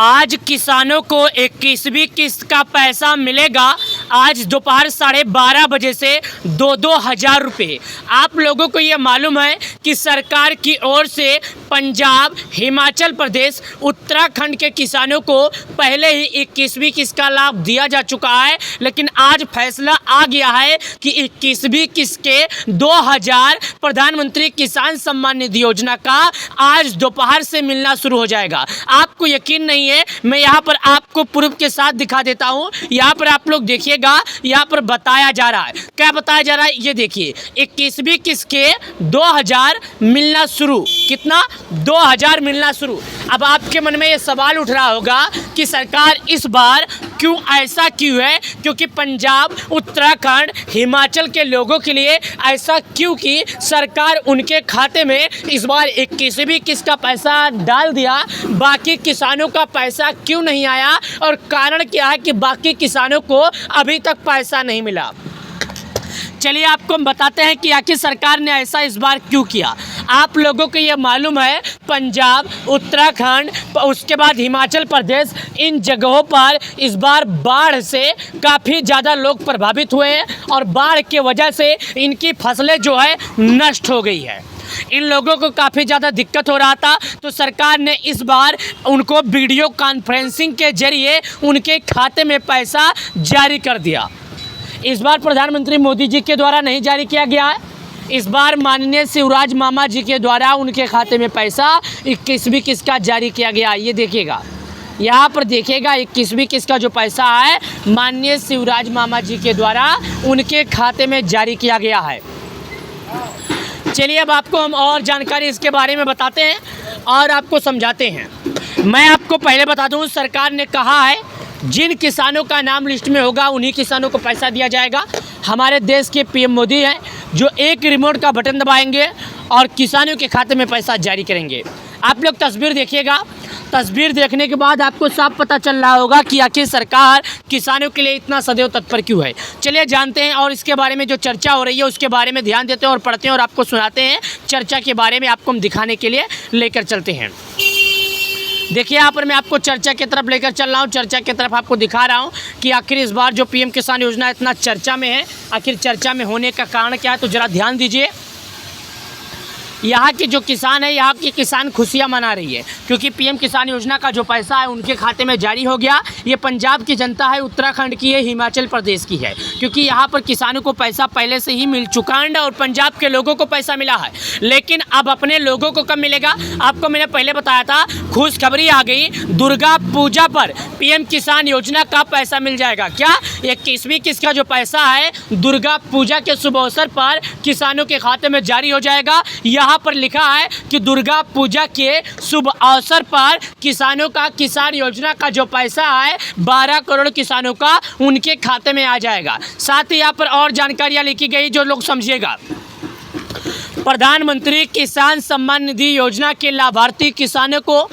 आज किसानों को 21वीं किस्त का पैसा मिलेगा। आज दोपहर 12:30 बजे से 2-2 हज़ार रुपये। आप लोगों को ये मालूम है कि सरकार की ओर से पंजाब, हिमाचल प्रदेश, उत्तराखंड के किसानों को पहले ही 21वीं किस्त का लाभ दिया जा चुका है, लेकिन आज फैसला आ गया है कि 21वीं किस्त के 2,000 प्रधानमंत्री किसान सम्मान निधि योजना का आज दोपहर से मिलना शुरू हो जाएगा। आपको यकीन नहीं है, मैं यहाँ पर आपको प्रूफ के साथ दिखा देता हूँ। यहाँ पर आप लोग देखिएगा, यहाँ पर बताया जा रहा है। क्या बताया जा रहा है ये देखिए, 21वीं किस्त के 2,000 मिलना शुरू। कितना? 2,000 मिलना शुरू। अब आपके मन में ये सवाल उठ रहा होगा कि सरकार इस बार क्यों ऐसा क्यों है, क्योंकि पंजाब, उत्तराखंड, हिमाचल के लोगों के लिए ऐसा क्यों कि सरकार उनके खाते में इस बार 21वीं किस्त का पैसा डाल दिया, बाकी किसानों का पैसा क्यों नहीं आया और कारण क्या है कि बाकी किसानों को अभी तक पैसा नहीं मिला। चलिए आपको हम बताते हैं कि आखिर सरकार ने ऐसा इस बार क्यों किया। आप लोगों को ये मालूम है, पंजाब, उत्तराखंड, उसके बाद हिमाचल प्रदेश, इन जगहों पर इस बार बाढ़ से काफ़ी ज़्यादा लोग प्रभावित हुए हैं और बाढ़ के वजह से इनकी फसलें जो है नष्ट हो गई है। इन लोगों को काफ़ी ज़्यादा दिक्कत हो रहा था, तो सरकार ने इस बार उनको वीडियो कॉन्फ्रेंसिंग के जरिए उनके खाते में पैसा जारी कर दिया। इस बार प्रधानमंत्री मोदी जी के द्वारा नहीं जारी किया गया है, इस बार माननीय शिवराज मामा जी के द्वारा उनके खाते में पैसा 21वीं किस्त का जारी किया गया। ये देखिएगा, यहाँ पर देखिएगा 21वीं किस्त का जो पैसा है माननीय शिवराज मामा जी के द्वारा उनके खाते में जारी किया गया है। चलिए अब आपको हम और जानकारी इसके बारे में बताते हैं और आपको समझाते हैं। मैं आपको पहले बता दूं, सरकार ने कहा है जिन किसानों का नाम लिस्ट में होगा उन्हीं किसानों को पैसा दिया जाएगा। हमारे देश के पीएम मोदी हैं जो एक रिमोट का बटन दबाएंगे और किसानों के खाते में पैसा जारी करेंगे। आप लोग तस्वीर देखिएगा, तस्वीर देखने के बाद आपको साफ पता चल रहा होगा कि आखिर सरकार किसानों के लिए इतना सदैव तत्पर क्यों है। चलिए जानते हैं और इसके बारे में जो चर्चा हो रही है उसके बारे में ध्यान देते हैं और पढ़ते हैं और आपको सुनाते हैं। चर्चा के बारे में आपको हम दिखाने के लिए लेकर चलते हैं। देखिए यहाँ पर मैं आपको चर्चा की तरफ लेकर चल रहा हूँ, चर्चा की तरफ आपको दिखा रहा हूँ कि आखिर इस बार जो पीएम किसान योजना इतना चर्चा में है, आखिर चर्चा में होने का कारण क्या है। तो ज़रा ध्यान दीजिए, यहाँ के जो किसान है, यहाँ की किसान खुशियाँ मना रही है क्योंकि पीएम किसान योजना का जो पैसा है उनके खाते में जारी हो गया। ये पंजाब की जनता है, उत्तराखंड की है, हिमाचल प्रदेश की है, क्योंकि यहाँ पर किसानों को पैसा पहले से ही मिल चुका है और पंजाब के लोगों को पैसा मिला है। लेकिन अब अपने लोगों को कब मिलेगा? आपको मैंने पहले बताया था, खुशखबरी आ गई, दुर्गा पूजा पर पीएम किसान योजना का पैसा मिल जाएगा। क्या? 21वीं किस्त का जो पैसा है दुर्गा पूजा के शुभ अवसर पर किसानों के खाते में जारी हो जाएगा। यहाँ पर लिखा है कि दुर्गा पूजा के शुभ अवसर पर किसानों का किसान योजना का जो पैसा है 12 करोड़ किसानों का उनके खाते में आ जाएगा। साथ ही यहाँ पर और जानकारियां लिखी गई जो लोग समझिएगा। प्रधानमंत्री किसान सम्मान निधि योजना के लाभार्थी किसानों को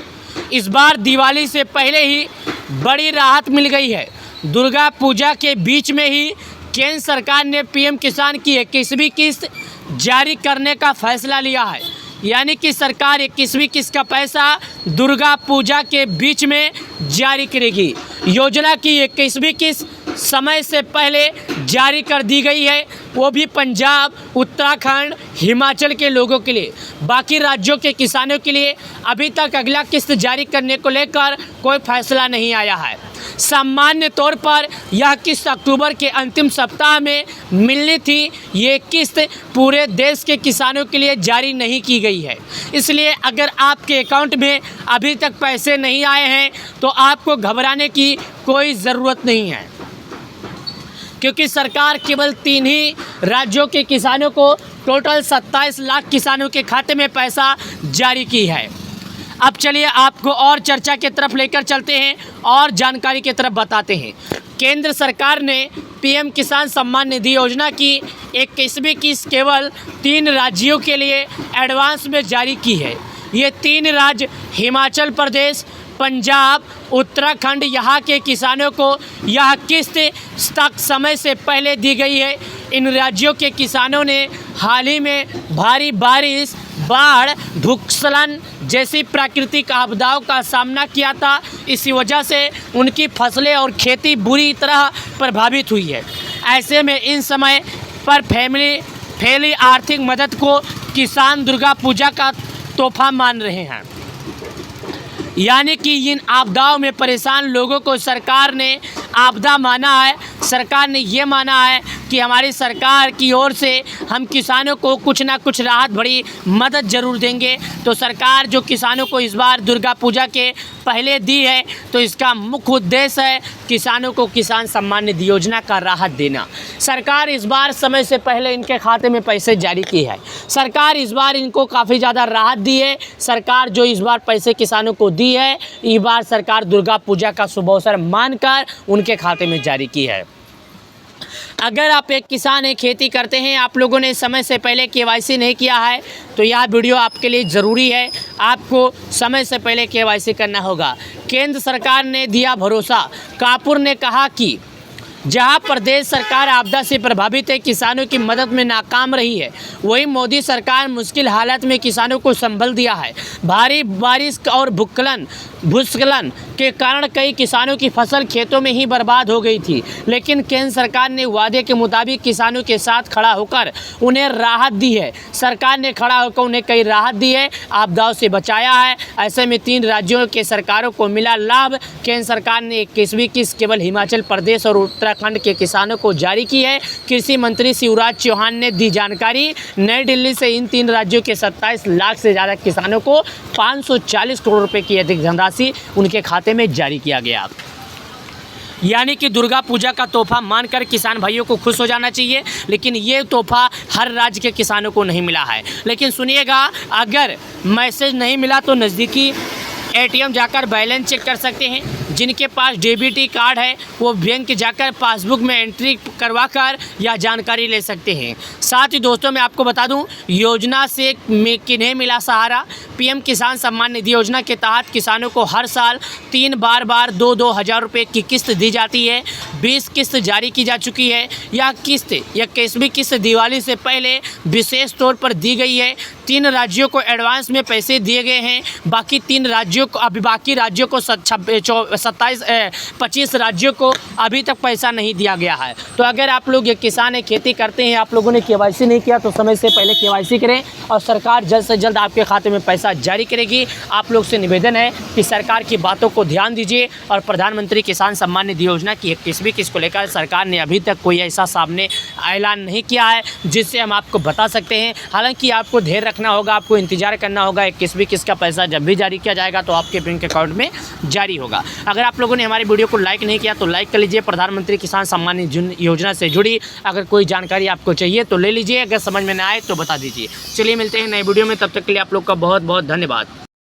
इस बार दिवाली से पहले ही बड़ी राहत मिल गई है। दुर्गा पूजा के बीच में ही केंद्र सरकार ने पीएम किसान की 21वीं किस्त जारी करने का फैसला लिया है, यानी कि सरकार 21वीं किस्त का पैसा दुर्गा पूजा के बीच में जारी करेगी। योजना की 21वीं किस्त समय से पहले जारी कर दी गई है, वो भी पंजाब, उत्तराखंड, हिमाचल के लोगों के लिए। बाकी राज्यों के किसानों के लिए अभी तक अगला किस्त जारी करने को लेकर कोई फैसला नहीं आया है। सामान्य तौर पर यह किस्त अक्टूबर के अंतिम सप्ताह में मिलनी थी। ये किस्त पूरे देश के किसानों के लिए जारी नहीं की गई है, इसलिए अगर आपके अकाउंट में अभी तक पैसे नहीं आए हैं तो आपको घबराने की कोई ज़रूरत नहीं है, क्योंकि सरकार केवल 3 ही राज्यों के किसानों को टोटल 27 लाख किसानों के खाते में पैसा जारी की है। अब चलिए आपको और चर्चा की तरफ लेकर चलते हैं और जानकारी की तरफ बताते हैं। केंद्र सरकार ने पीएम किसान सम्मान निधि योजना की 21वीं किस्त केवल 3 राज्यों के लिए एडवांस में जारी की है। ये 3 राज्य हिमाचल प्रदेश, पंजाब, उत्तराखंड, यहाँ के किसानों को यह किस्त तक समय से पहले दी गई है। इन राज्यों के किसानों ने हाल ही में भारी बारिश, बाढ़, भूस्खलन जैसी प्राकृतिक आपदाओं का सामना किया था। इसी वजह से उनकी फसलें और खेती बुरी तरह प्रभावित हुई है। ऐसे में इन समय पर फैली आर्थिक मदद को किसान दुर्गा पूजा का तोहफा मान रहे हैं। यानी कि इन आपदाओं में परेशान लोगों को सरकार ने आपदा माना है। सरकार ने ये माना है कि हमारी सरकार की ओर से हम किसानों को कुछ ना कुछ राहत भरी मदद ज़रूर देंगे। तो सरकार जो किसानों को इस बार दुर्गा पूजा के पहले दी है, तो इसका मुख्य उद्देश्य है किसानों को किसान सम्मान निधि योजना का राहत देना। सरकार इस बार समय से पहले इनके खाते में पैसे जारी की है। सरकार इस बार इनको काफ़ी ज़्यादा राहत दी है। सरकार जो इस बार पैसे किसानों को दी है, इस बार सरकार दुर्गा पूजा का शुभ अवसर मानकर उनके खाते में जारी की है। अगर आप एक किसान हैं, खेती करते हैं, आप लोगों ने समय से पहले केवाईसी नहीं किया है, तो यह वीडियो आपके लिए ज़रूरी है। आपको समय से पहले केवाईसी करना होगा। केंद्र सरकार ने दिया भरोसा। कापुर ने कहा कि जहां प्रदेश सरकार आपदा से प्रभावित है, किसानों की मदद में नाकाम रही है, वहीं मोदी सरकार मुश्किल हालत में किसानों को संभल दिया है। भारी बारिश और भूस्खलन के कारण कई किसानों की फसल खेतों में ही बर्बाद हो गई थी, लेकिन केंद्र सरकार ने वादे के मुताबिक किसानों के साथ खड़ा होकर उन्हें राहत दी है। सरकार ने खड़ा होकर उन्हें कई राहत दी है, आपदाओं से बचाया है। ऐसे में 3 राज्यों के सरकारों को मिला लाभ। केंद्र सरकार ने 21वीं किस्त केवल हिमाचल प्रदेश और उत्तराखंड के किसानों को जारी की है। कृषि मंत्री शिवराज चौहान ने दी जानकारी। नई दिल्ली से इन 3 राज्यों के 27 लाख से ज़्यादा किसानों को 540 करोड़ रुपए की अधिक धनराशि उनके खाते में जारी किया गया। यानी कि दुर्गा पूजा का तोहफा मानकर किसान भाइयों को खुश हो जाना चाहिए, लेकिन ये तोहफा हर राज्य के किसानों को नहीं मिला है। लेकिन सुनिएगा, अगर मैसेज नहीं मिला तो नज़दीकी ATM जाकर बैलेंस चेक कर सकते हैं। जिनके पास DBT कार्ड है वो बैंक जाकर पासबुक में एंट्री करवाकर यह जानकारी ले सकते हैं। साथ ही दोस्तों, मैं आपको बता दूं, योजना से किन्हें मिला सहारा। PM किसान सम्मान निधि योजना के तहत किसानों को हर साल 3 बार 2-2 हज़ार रुपये की किस्त दी जाती है। 20 किस्त जारी की जा चुकी है। यह किस्त 21वीं किस्त दिवाली से पहले विशेष तौर पर दी गई है। 3 राज्यों को एडवांस में पैसे दिए गए हैं। बाकी 3 राज्यों को, अभी बाकी राज्यों को 25 राज्यों को अभी तक पैसा नहीं दिया गया है। तो अगर आप लोग ये किसान है, खेती करते हैं, आप लोगों ने KYC नहीं किया तो समय से पहले KYC करें और सरकार जल्द से जल्द आपके खाते में पैसा जारी करेगी। आप लोग से निवेदन है कि सरकार की बातों को ध्यान दीजिए और प्रधानमंत्री किसान सम्मान निधि योजना की 21वीं किस्त को लेकर सरकार ने अभी तक कोई ऐसा सामने ऐलान नहीं किया है जिससे हम आपको बता सकते हैं। हालांकि आपको धैर्य रखना होगा, आपको इंतजार करना होगा। 21वीं किस्त का पैसा जब भी जारी किया जाएगा तो आपके बैंक अकाउंट में जारी होगा। अगर आप लोगों ने हमारे वीडियो को लाइक नहीं किया तो लाइक कर लीजिए। प्रधानमंत्री किसान सम्मान निधि योजना से जुड़ी अगर कोई जानकारी आपको चाहिए तो ले लीजिए। अगर समझ में ना आए तो बता दीजिए। चलिए मिलते हैं नए वीडियो में, तब तक के लिए आप लोग का बहुत बहुत धन्यवाद।